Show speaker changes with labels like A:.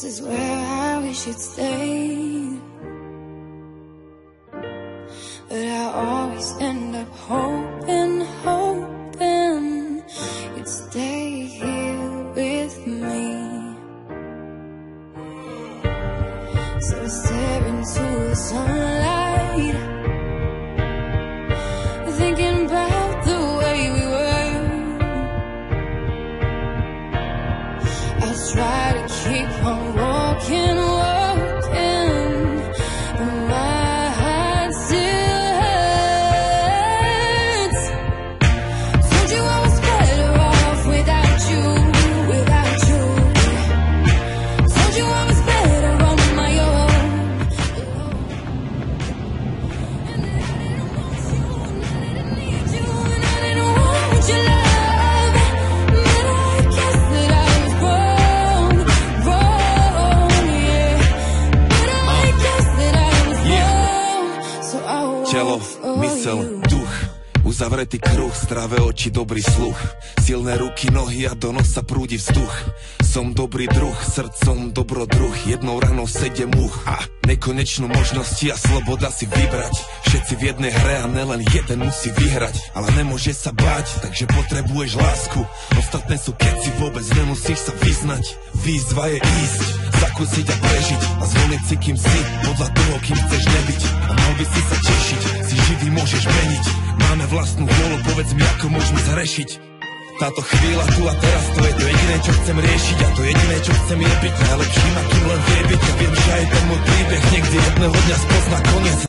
A: This is where I wish you'd stay, but I always end up hoping you'd stay here with me. So I stare into the sunlight, thinking about the way we were. I try to keep on walking, but my heart still hurts. Told you I was better off without you. Told you I was better on my own. And I didn't want you, and I didn't need you, and I didn't want your love. But I guess that I was wrong, yeah. But I guess that I was wrong. So I
B: Telo,
A: won't for
B: mysel,
A: you.
B: duch, uzavretý kruh, zdravé oči, dobrý sluch, silné ruky, nohy a do nosa prúdi vzduch. Som dobrý druh, srdcom dobrodruh, jednou ranou 7 much a nekonečnú možnosti a sloboda si vybrať. Všetci v jednej hre a nelen jeden musí vyhrať, ale nemôže sa báť, takže potrebuješ lásku. Ostatné sú keci, vôbec nemusíš sa vyznať. Výzva je ísť, zakúsiť a prežiť a zvoliť si, kým si, podľa toho, kým chceš nebyť. A mal by si sa tešiť, si živý môžeš meniť. Máme vlastnú vôľu, povedz mi, ako môžeme zrešiť. Táto chvíľa tu a teraz, to je to jediné, čo chcem riešiť. A to jediné, čo chcem, je byť najlepším, akým len vie byť. A viem, že aj ten môj príbeh niekde jedného dňa spozná koniec.